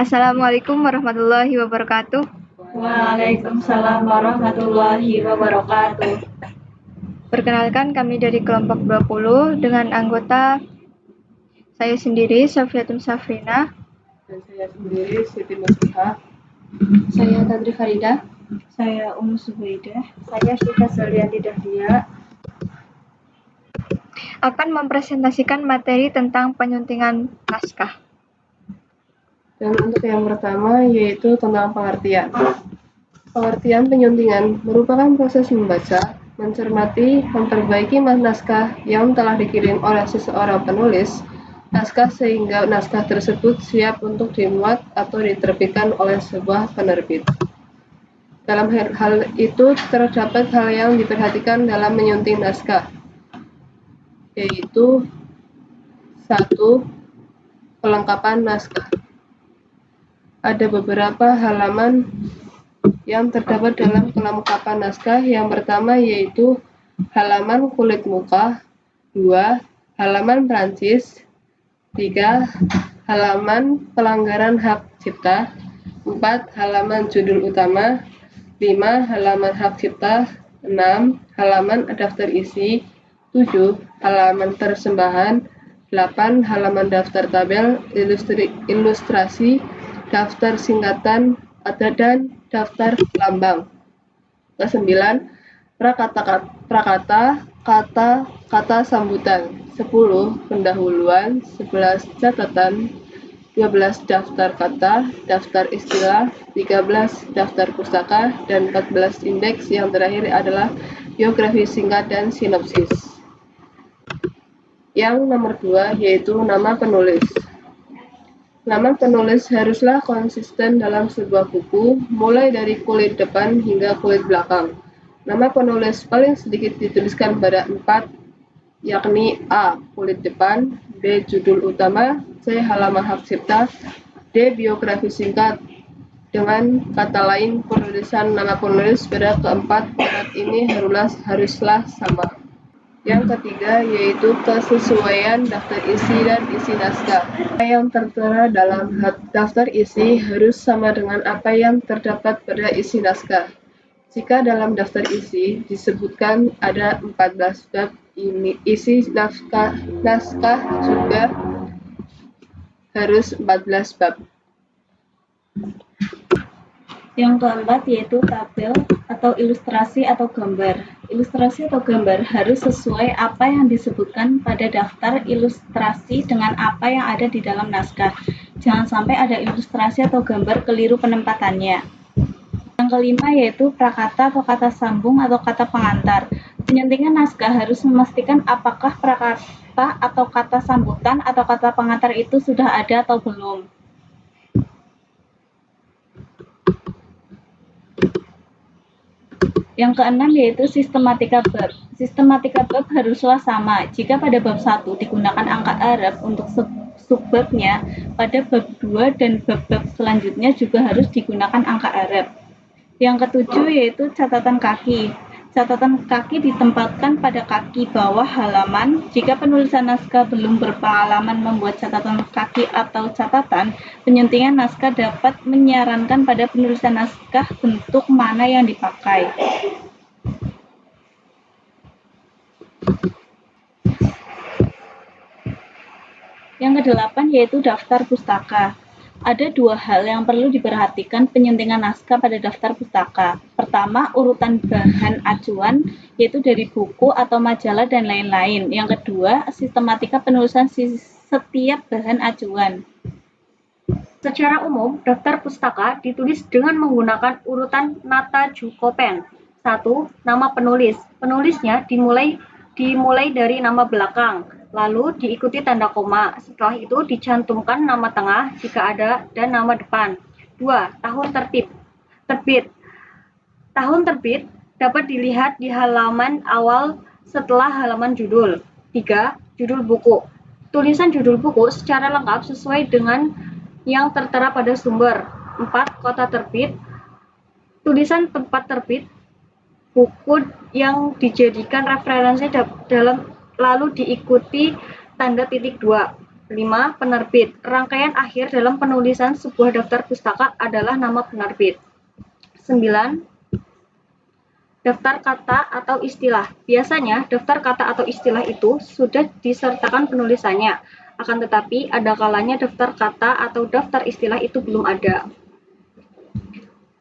Assalamualaikum warahmatullahi wabarakatuh. Waalaikumsalam warahmatullahi wabarakatuh. Perkenalkan kami dari kelompok 20 dengan anggota saya sendiri, Safiatun Safrina. Dan saya sendiri, Siti Musliha. Saya Tadri Farida. Saya Subaidah. Saya Syifa Solianti Dahlia. Akan mempresentasikan materi tentang penyuntingan naskah. Dan untuk yang pertama yaitu tentang pengertian. Pengertian penyuntingan merupakan proses membaca, mencermati, memperbaiki naskah yang telah dikirim oleh seseorang penulis naskah sehingga naskah tersebut siap untuk dimuat atau diterbitkan oleh sebuah penerbit. Dalam hal itu terdapat hal yang diperhatikan dalam menyunting naskah, yaitu 1. Kelengkapan naskah. Ada beberapa halaman yang terdapat dalam kelengkapan naskah. Yang pertama yaitu halaman kulit muka, 2. Halaman Prancis, 3. Halaman pelanggaran hak cipta, 4. Halaman judul utama, 5. Halaman hak cipta, 6. Halaman daftar isi, 7. Halaman persembahan, 8. Halaman daftar tabel, ilustrasi, daftar singkatan, dan daftar lambang. Ke-9. Prakata, kata sambutan. 10. Pendahuluan, 11. Catatan, 12. Daftar kata, daftar istilah, 13. Daftar pustaka, dan 14. Indeks. Yang terakhir adalah biografi singkat dan sinopsis. Yang nomor 2 yaitu nama penulis. Nama penulis haruslah konsisten dalam sebuah buku, mulai dari kulit depan hingga kulit belakang. Nama penulis paling sedikit dituliskan pada 4, yakni A. Kulit depan, B. Judul utama, C. Halaman hak cipta, D. Biografi singkat. Dengan kata lain, penulisan nama penulis pada keempat syarat ini haruslah sama. Yang ketiga yaitu kesesuaian daftar isi dan isi naskah. Apa yang tertera dalam daftar isi harus sama dengan apa yang terdapat pada isi naskah. Jika dalam daftar isi disebutkan ada 14 bab, isi naskah juga harus 14 bab. Yang keempat yaitu tabel atau ilustrasi atau gambar. Ilustrasi atau gambar harus sesuai apa yang disebutkan pada daftar ilustrasi dengan apa yang ada di dalam naskah. Jangan sampai ada ilustrasi atau gambar keliru penempatannya. Yang kelima yaitu prakata atau kata sambung atau kata pengantar. Penyuntingan naskah harus memastikan apakah prakata atau kata sambutan atau kata pengantar itu sudah ada atau belum. Yang keenam yaitu sistematika bab. Sistematika bab haruslah sama. Jika pada bab 1 digunakan angka Arab untuk subbabnya, pada bab 2 dan bab-bab selanjutnya juga harus digunakan angka Arab. Yang ketujuh yaitu catatan kaki. Catatan kaki ditempatkan pada kaki bawah halaman. Jika penulisan naskah belum berpengalaman membuat catatan kaki atau catatan, penyuntingan naskah dapat menyarankan pada penulisan naskah bentuk mana yang dipakai. Yang kedelapan yaitu daftar pustaka. Ada dua hal yang perlu diperhatikan penyuntingan naskah pada daftar pustaka. Pertama, urutan bahan acuan, yaitu dari buku atau majalah dan lain-lain. Yang kedua, sistematika penulisan setiap bahan acuan. Secara umum, daftar pustaka ditulis dengan menggunakan urutan Nata Jukopen. 1. Nama penulis. Penulisnya dimulai dari nama belakang, lalu diikuti tanda koma. Setelah itu dicantumkan nama tengah jika ada dan nama depan. 2. Tahun terbit. Tahun terbit dapat dilihat di halaman awal setelah halaman judul. 3. Judul buku. Tulisan judul buku secara lengkap sesuai dengan yang tertera pada sumber. 4. Kota terbit. Tulisan tempat terbit buku yang dijadikan referensi dalam lalu diikuti tanda titik 2. 5. Penerbit. Rangkaian akhir dalam penulisan sebuah daftar pustaka adalah nama penerbit. 9. Daftar kata atau istilah. Biasanya, daftar kata atau istilah itu sudah disertakan penulisannya. Akan tetapi, ada kalanya daftar kata atau daftar istilah itu belum ada.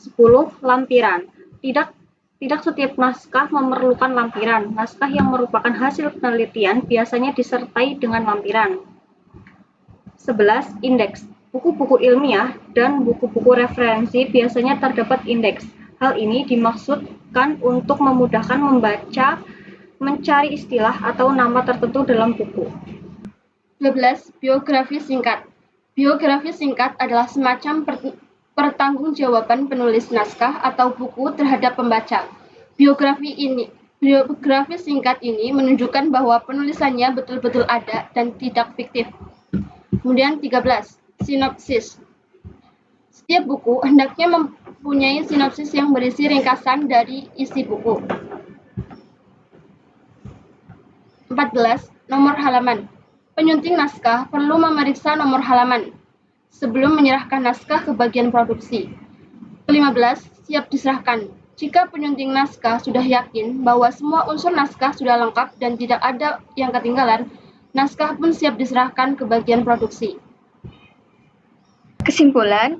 10. Lampiran. Tidak setiap naskah memerlukan lampiran. Naskah yang merupakan hasil penelitian biasanya disertai dengan lampiran. 11. Indeks. Buku-buku ilmiah dan buku-buku referensi biasanya terdapat indeks. Hal ini dimaksudkan untuk memudahkan membaca, mencari istilah atau nama tertentu dalam buku. 12. Biografi singkat. Biografi singkat adalah semacam pertanggungjawaban penulis naskah atau buku terhadap pembaca. Biografi singkat ini menunjukkan bahwa penulisannya betul-betul ada dan tidak fiktif. Kemudian 13. Sinopsis. Setiap buku hendaknya mempunyai sinopsis yang berisi ringkasan dari isi buku. 14. Nomor halaman. Penyunting naskah perlu memeriksa nomor halaman sebelum menyerahkan naskah ke bagian produksi. 15. Siap diserahkan. Jika penyunting naskah sudah yakin bahwa semua unsur naskah sudah lengkap dan tidak ada yang ketinggalan, naskah pun siap diserahkan ke bagian produksi. Kesimpulan,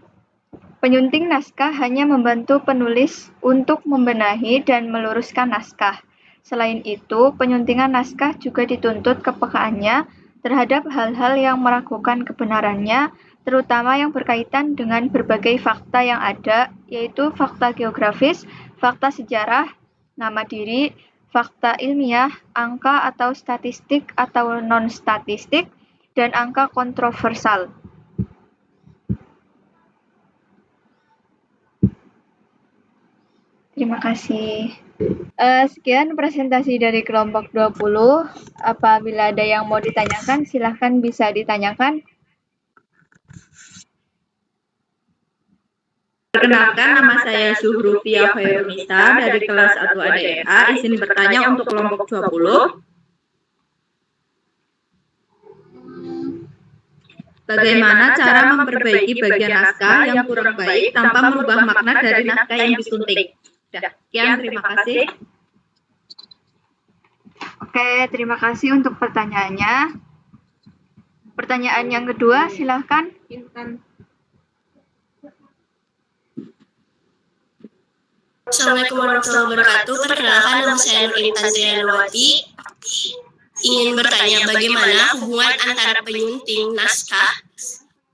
penyunting naskah hanya membantu penulis untuk membenahi dan meluruskan naskah. Selain itu, penyuntingan naskah juga dituntut kepekaannya terhadap hal-hal yang meragukan kebenarannya, terutama yang berkaitan dengan berbagai fakta yang ada, yaitu fakta geografis, fakta sejarah, nama diri, fakta ilmiah, angka atau statistik atau non-statistik, dan angka kontroversial. Terima kasih. Sekian presentasi dari kelompok 20. Apabila ada yang mau ditanyakan, silahkan bisa ditanyakan. Perkenalkan, nama saya Zuhrufia Khairunisa dari kelas 1 ADRA. Izin bertanya untuk kelompok 20. Bagaimana cara memperbaiki bagian naskah yang kurang baik tanpa merubah makna dari naskah yang disunting? Sekian, terima kasih. Oke, terima kasih untuk pertanyaannya. Pertanyaan yang kedua, silahkan. Assalamualaikum warahmatullahi wabarakatuh. Perkenalkan, nama saya Nur Intan Zainalwati. Ingin bertanya bagaimana hubungan antara penyunting naskah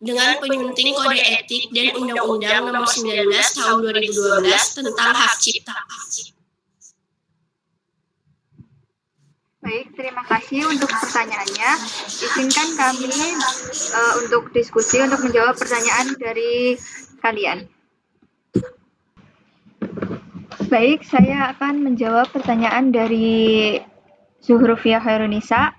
dengan penyunting kode etik dan Undang-Undang Nomor 19 Tahun 2012 tentang hak cipta. Baik, terima kasih untuk pertanyaannya. Izinkan kami untuk diskusi untuk menjawab pertanyaan dari kalian. Baik, saya akan menjawab pertanyaan dari Zuhrufia Khairunisa.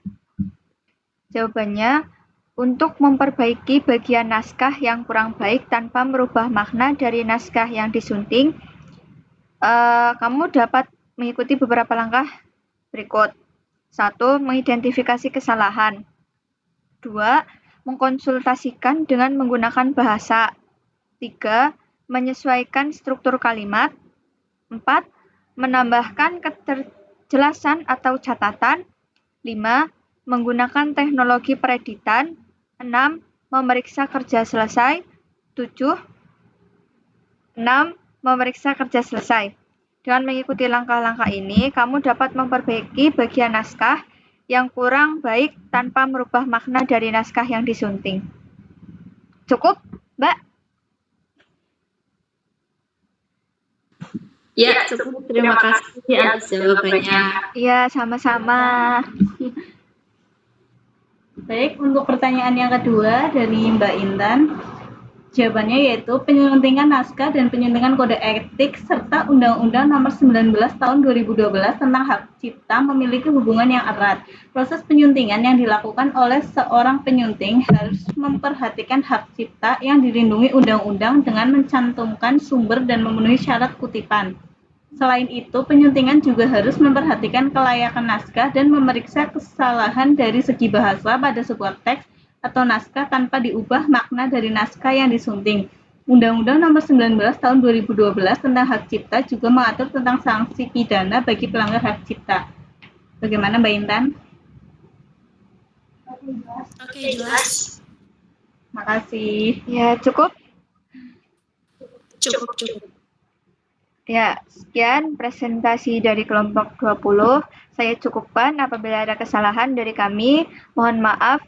Jawabannya, untuk memperbaiki bagian naskah yang kurang baik tanpa merubah makna dari naskah yang disunting, kamu dapat mengikuti beberapa langkah berikut. 1. Mengidentifikasi kesalahan. 2. Mengkonsultasikan dengan menggunakan bahasa. 3. Menyesuaikan struktur kalimat. 4. Menambahkan keterjelasan atau catatan. 5. Menggunakan teknologi pereditan. 6. Memeriksa kerja selesai. 7. 6. Memeriksa kerja selesai. Dengan mengikuti langkah-langkah ini, kamu dapat memperbaiki bagian naskah yang kurang baik tanpa merubah makna dari naskah yang disunting. Cukup, Mbak? Ya, cukup. Terima kasih atas jawabannya. Ya, sama-sama. Baik, untuk pertanyaan yang kedua dari Mbak Intan, jawabannya yaitu penyuntingan naskah dan penyuntingan kode etik serta Undang-Undang Nomor 19 Tahun 2012 tentang hak cipta memiliki hubungan yang erat. Proses penyuntingan yang dilakukan oleh seorang penyunting harus memperhatikan hak cipta yang dilindungi undang-undang dengan mencantumkan sumber dan memenuhi syarat kutipan. Selain itu, penyuntingan juga harus memperhatikan kelayakan naskah dan memeriksa kesalahan dari segi bahasa pada sebuah teks atau naskah tanpa diubah makna dari naskah yang disunting. Undang-Undang Nomor 19 Tahun 2012 tentang Hak Cipta juga mengatur tentang sanksi pidana bagi pelanggar hak cipta. Bagaimana Mbak Intan? Oke, jelas. Makasih. Ya, cukup. Cukup. Ya, sekian presentasi dari kelompok 20. Saya cukupkan. Apabila ada kesalahan dari kami, mohon maaf.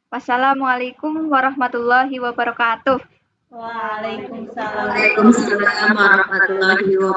Wassalamualaikum warahmatullahi wabarakatuh. Waalaikumsalam. Waalaikumsalam warahmatullahi wabarakatuh.